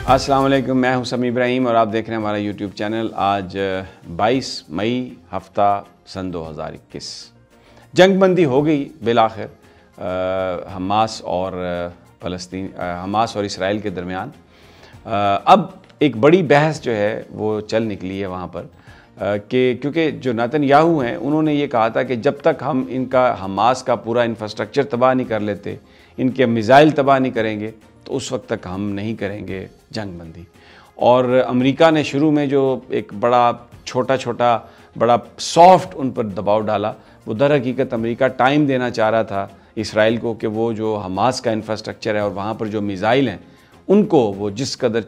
अस्सलाम वालेकुम, मैं हूं समी इब्राहिम और आप देख रहे हैं हमारा यूट्यूब चैनल। आज 22 मई हफ्ता सन 2021। जंगबंदी हो गई बिलाखिर हमास और इसराइल के दरमियान। अब एक बड़ी बहस जो है वो चल निकली है वहाँ पर कि क्योंकि जो नेतन्याहू हैं उन्होंने ये कहा था कि जब तक हम इनका हमास का पूरा इंफ्रास्ट्रक्चर तबाह नहीं कर लेते, इनके मिज़ाइल तबाह नहीं करेंगे, तो उस वक्त तक हम नहीं करेंगे जंगबंदी। और अमेरिका ने शुरू में जो एक बड़ा छोटा बड़ा सॉफ्ट उन पर दबाव डाला, वो दर हकीकत अमेरिका टाइम देना चाह रहा था इसराइल को कि वो जो हमास का इंफ्रास्ट्रक्चर है और वहाँ पर जो मिज़ाइल हैं उनको वो जिस कदर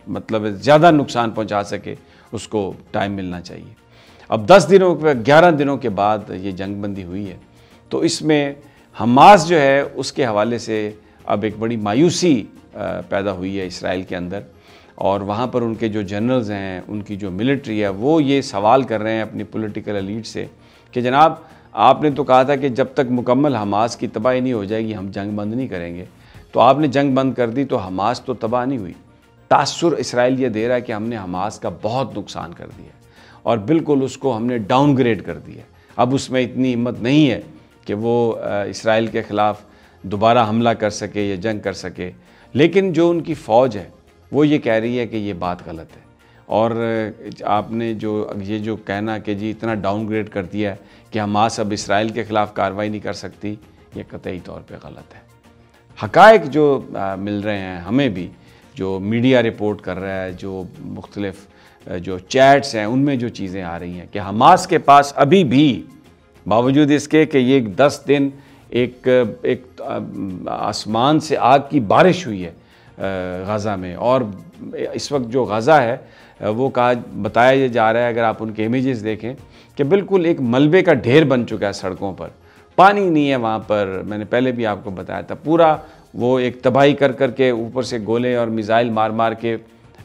मतलब ज़्यादा नुकसान पहुँचा सके उसको टाइम मिलना चाहिए। अब 11 दिनों के बाद ये जंगबंदी हुई है, तो इसमें हमास जो है उसके हवाले से अब एक बड़ी मायूसी पैदा हुई है इसराइल के अंदर। और वहाँ पर उनके जो जनरल्स हैं, उनकी जो मिलिट्री है, वो ये सवाल कर रहे हैं अपनी पॉलिटिकल एलीट से कि जनाब आपने तो कहा था कि जब तक मुकम्मल हमास की तबाही नहीं हो जाएगी हम जंग बंद नहीं करेंगे, तो आपने जंग बंद कर दी तो हमास तो तबाह नहीं हुई। तासुर इसराइल ये दे रहा है कि हमने हमास का बहुत नुकसान कर दिया और बिल्कुल उसको हमने डाउनग्रेड कर दिया। अब उसमें इतनी हिम्मत नहीं है कि वो इसराइल के ख़िलाफ़ दोबारा हमला कर सके या जंग कर सके। लेकिन जो उनकी फ़ौज है वो ये कह रही है कि ये बात गलत है। और आपने ये जो कहना कि जी इतना डाउनग्रेड कर दिया है कि हमास अब इसराइल के ख़िलाफ़ कार्रवाई नहीं कर सकती, ये कतई तौर पे गलत है। हक़ाइक़ जो मिल रहे हैं हमें भी, जो मीडिया रिपोर्ट कर रहा है, जो मुख्तलिफ़ जो चैट्स हैं उनमें जो चीज़ें आ रही हैं कि हमास के पास अभी भी बावजूद इसके कि ये 10 दिन एक आसमान से आग की बारिश हुई है गज़ा में, और इस वक्त जो गज़ा है वो बताया जा रहा है, अगर आप उनके इमेजेस देखें, कि बिल्कुल एक मलबे का ढेर बन चुका है सड़कों पर। पानी नहीं है वहाँ पर, मैंने पहले भी आपको बताया था। पूरा वो एक तबाही कर के ऊपर से गोले और मिज़ाइल मार के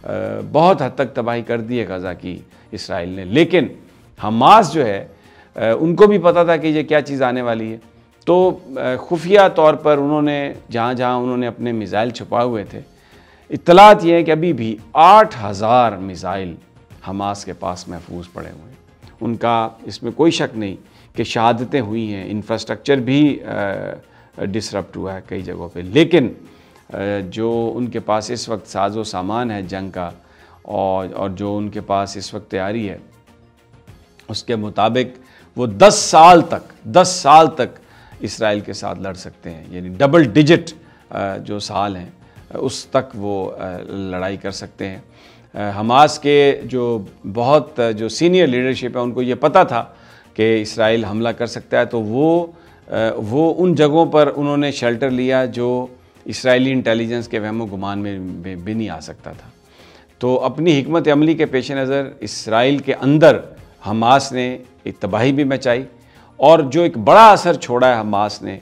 बहुत हद तक तबाही कर दी है गज़ा की इसराइल ने। लेकिन हमास जो है उनको भी पता था कि ये क्या चीज़ आने वाली है, तो खुफिया तौर पर उन्होंने जहाँ उन्होंने अपने मिज़ाइल छुपाए हुए थे, इत्तलात ये है कि अभी भी 8000 मिज़ाइल हमास के पास महफूज पड़े हुए हैं। उनका इसमें कोई शक नहीं कि शहादतें हुई हैं, इंफ्रास्ट्रक्चर भी डिसरप्ट हुआ है कई जगहों पे, लेकिन जो उनके पास इस वक्त साजो सामान है जंग का और जो उनके पास इस वक्त तैयारी है, उसके मुताबिक वो 10 साल तक इसराइल के साथ लड़ सकते हैं। यानी डबल डिजिट जो साल हैं उस तक वो लड़ाई कर सकते हैं। हमास के बहुत जो सीनियर लीडरशिप है उनको ये पता था कि इसराइल हमला कर सकता है, तो वो उन जगहों पर उन्होंने शेल्टर लिया जो इसराइली इंटेलिजेंस के वहमो गुमान में भी नहीं आ सकता था। तो अपनी हिकमत अमली के पेश नज़र इसराइल के अंदर हमास ने एक तबाही भी मचाई, और जो एक बड़ा असर छोड़ा है हमास ने,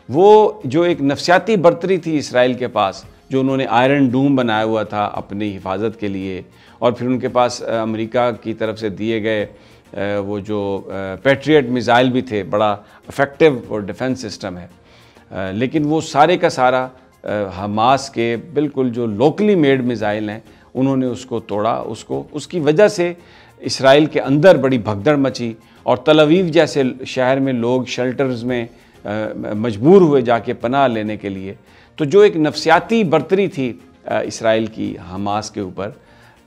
वो जो एक नफसियाती बर्तरी थी इसराइल के पास, जो उन्होंने आयरन डूम बनाया हुआ था अपनी हिफाजत के लिए, और फिर उनके पास अमेरिका की तरफ से दिए गए वो जो पैट्रियट मिज़ाइल भी थे, बड़ा इफ़ेक्टिव और डिफेंस सिस्टम है। लेकिन वो सारे का सारा हमास के बिल्कुल जो लोकली मेड मिज़ाइल हैं उन्होंने उसको तोड़ा। उसकी वजह से इसराइल के अंदर बड़ी भगदड़ मची और तल अवीव जैसे शहर में लोग शेल्टर्स में मजबूर हुए जाके पनाह लेने के लिए। तो जो एक नफसियाती बर्तरी थी इसराइल की हमास के ऊपर,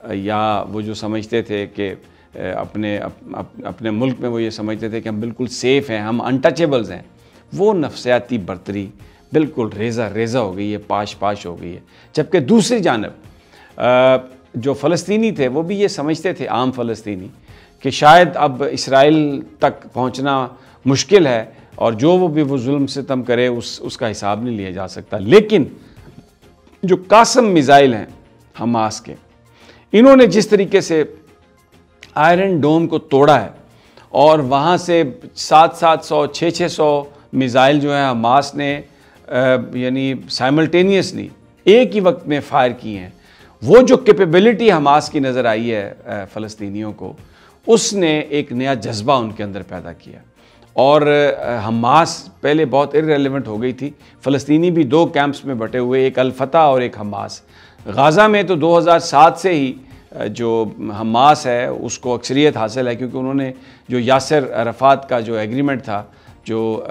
या वो जो समझते थे कि अपने मुल्क में वो ये समझते थे कि हम बिल्कुल सेफ़ हैं, हम अनटचेबल्स हैं, वो नफसियाती बर्तरी बिल्कुल रेज़ा हो गई है, पाश हो गई है। जबकि दूसरी जानब जो फ़लस्तीनी थे वो भी ये समझते थे, आम फ़लस्तीनी, कि शायद अब इसराइल तक पहुंचना मुश्किल है और जो वो जुल्म सितम करे उसका हिसाब नहीं लिया जा सकता। लेकिन जो कासम मिज़ाइल हैं हमास के, इन्होंने जिस तरीके से आयरन डोम को तोड़ा है और वहाँ से 700 600 मिज़ाइल जो है हमास ने यानी साइमल्टेनियसली एक ही वक्त में फ़ायर किए हैं, वो जो कैपेबिलिटी हमास की नज़र आई है फ़लस्तीनियों को, उसने एक नया जज्बा उनके अंदर पैदा किया। और हमास पहले बहुत इर्रेलेवेंट हो गई थी। फ़लस्तीनी भी दो कैंप्स में बटे हुए, एक अल-फतह और एक हमास। गाज़ा में तो 2007 से ही जो हमास है उसको अक्सरियत हासिल है, क्योंकि उन्होंने जो यासिर अराफात का जो एग्रीमेंट था, जो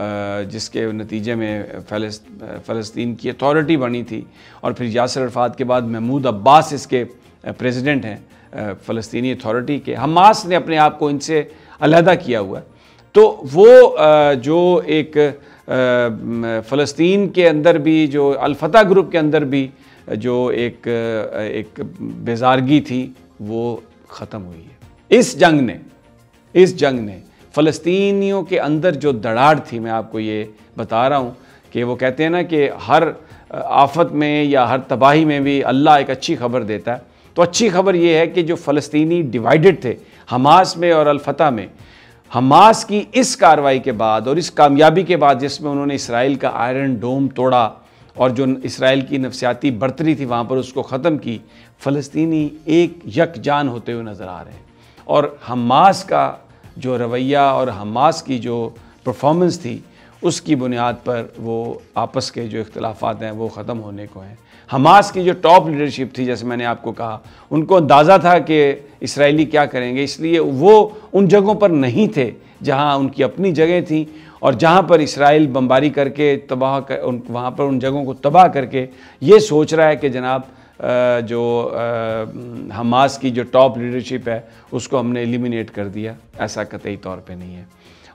जिसके नतीजे में फ़लस्तीन की अथॉरिटी बनी थी, और फिर यासिर अराफात के बाद महमूद अब्बास इसके प्रेसिडेंट हैं फ़लस्तीनी अथॉरिटी के। हमास ने अपने आप को इनसे अलहदा किया हुआ है। तो वो जो एक फ़लस्तीन के अंदर भी, जो अल-फतह ग्रुप के अंदर भी जो एक बेजारगी थी, वो ख़त्म हुई है। इस जंग ने फ़लस्तीनियों के अंदर जो दरार थी, मैं आपको ये बता रहा हूँ कि वो कहते हैं ना कि हर आफत में या हर तबाही में भी अल्लाह एक अच्छी खबर देता है। तो अच्छी खबर ये है कि जो फ़लस्तीनी डिवाइडेड थे हमास में और अल-फतह में, हमास की इस कार्रवाई के बाद और इस कामयाबी के बाद, जिसमें उन्होंने इसराइल का आयरन डोम तोड़ा और जो इसराइल की नफसियाती बर्तरी थी वहाँ पर उसको ख़त्म की, फ़लस्तीनी एक यकजान होते हुए नज़र आ रहे हैं। और हमास का जो रवैया और हमास की जो परफॉर्मेंस थी, उसकी बुनियाद पर वो आपस के जो इख्तिलाफ़ात हैं वो ख़त्म होने को हैं। हमास की जो टॉप लीडरशिप थी, जैसे मैंने आपको कहा, उनको अंदाज़ा था कि इसराइली क्या करेंगे, इसलिए वो उन जगहों पर नहीं थे जहाँ उनकी अपनी जगह थी, और जहाँ पर इसराइल बमबारी करके वहाँ पर उन जगहों को तबाह करके ये सोच रहा है कि जनाब जो हमास की जो टॉप लीडरशिप है उसको हमने एलिमिनेट कर दिया। ऐसा कतई तौर पे नहीं है।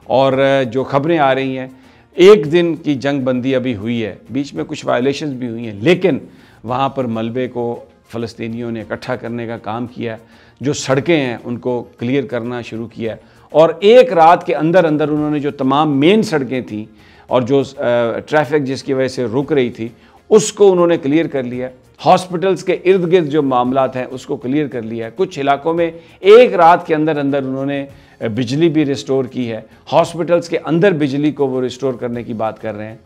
और जो खबरें आ रही हैं, एक दिन की जंग बंदी अभी हुई है, बीच में कुछ वायलेशंस भी हुई हैं, लेकिन वहाँ पर मलबे को फ़लस्तीनियों ने इकट्ठा करने का काम किया है। जो सड़कें हैं उनको क्लियर करना शुरू किया है, और एक रात के अंदर अंदर उन्होंने जो तमाम मेन सड़कें थीं और जो ट्रैफिक जिसकी वजह से रुक रही थी उसको उन्होंने क्लियर कर लिया। हॉस्पिटल्स के इर्द गिर्द जो मामलात हैं उसको क्लियर कर लिया है। कुछ इलाकों में एक रात के अंदर अंदर उन्होंने बिजली भी रिस्टोर की है। हॉस्पिटल्स के अंदर बिजली को वो रिस्टोर करने की बात कर रहे हैं।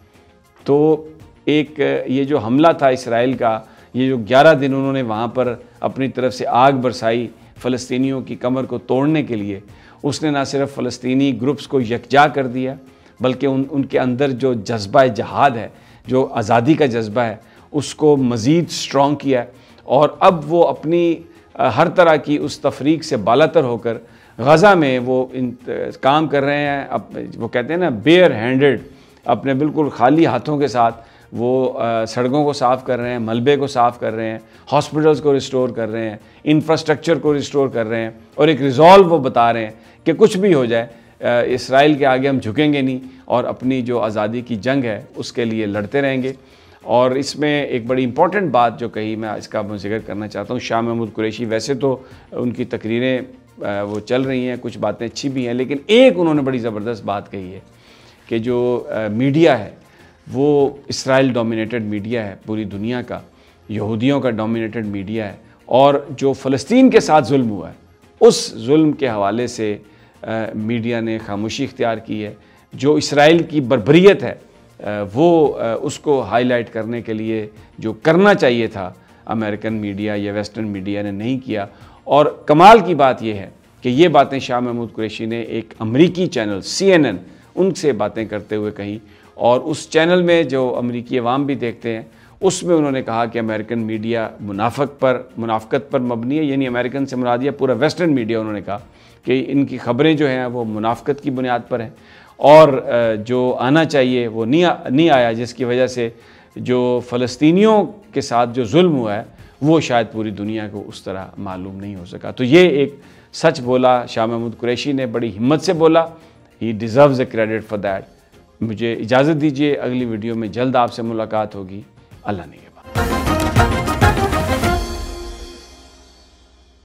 तो एक ये जो हमला था इसराइल का, ये जो 11 दिन उन्होंने वहाँ पर अपनी तरफ से आग बरसाई फ़लस्तीनियों की कमर को तोड़ने के लिए, उसने ना सिर्फ फ़लस्तीनी ग्रुप्स को यकजा कर दिया, बल्कि उनके अंदर जो जज्बा जहाद है, जो आज़ादी का जज्बा है, उसको मज़ीद स्ट्रॉन्ग किया है। और अब वो अपनी हर तरह की उस तफरीक से बालातर होकर गज़ा में वो काम कर रहे हैं। अब वो कहते हैं ना बेयर हैंडेड, अपने बिल्कुल खाली हाथों के साथ वो सड़कों को साफ़ कर रहे हैं, मलबे को साफ़ कर रहे हैं, हॉस्पिटल्स को रिस्टोर कर रहे हैं, इंफ्रास्ट्रक्चर को रिस्टोर कर रहे हैं, और एक रिज़ॉल्व वो बता रहे हैं कि कुछ भी हो जाए इसराइल के आगे हम झुकेंगे नहीं, और अपनी जो आज़ादी की जंग है उसके लिए लड़ते रहेंगे। और इसमें एक बड़ी इंपॉर्टेंट बात जो कही, मैं इसका जिक्र करना चाहता हूँ। शाह महमूद कुरैशी, वैसे तो उनकी तकरीरें वो चल रही हैं, कुछ बातें अच्छी भी हैं, लेकिन एक उन्होंने बड़ी ज़बरदस्त बात कही है कि जो मीडिया है वो इसराइल डोमिनेटेड मीडिया है, पूरी दुनिया का यहूदियों का डोमिनेटेड मीडिया है, और जो फ़लस्तीन के साथ जुल्म हुआ है उस जुल्म के हवाले से मीडिया ने खामोशी इख्तियार की है। जो इसराइल की बर्बरियत है वो उसको हाईलाइट करने के लिए जो करना चाहिए था अमेरिकन मीडिया या वेस्टर्न मीडिया ने नहीं किया। और कमाल की बात यह है कि ये बातें शाह महमूद कुरैशी ने एक अमरीकी चैनल CNN उनसे बातें करते हुए कही, और उस चैनल में जो अमरीकी अवाम भी देखते हैं उसमें उन्होंने कहा कि अमेरिकन मीडिया मुनाफकत पर मबनी है। यानी अमेरिकन से मुराद या पूरा वेस्टर्न मीडिया, उन्होंने कहा कि इनकी ख़बरें जो हैं वो मुनाफकत की बुनियाद पर हैं, और जो आना चाहिए वो नहीं आया, जिसकी वजह से जो फ़लस्तीनियों के साथ जो जुल्म हुआ है वो शायद पूरी दुनिया को उस तरह मालूम नहीं हो सका। तो ये एक सच बोला शाह महमूद कुरैशी ने, बड़ी हिम्मत से बोला। He deserves a credit for that. मुझे इजाज़त दीजिए, अगली वीडियो में जल्द आपसे मुलाकात होगी। अल्लाह ने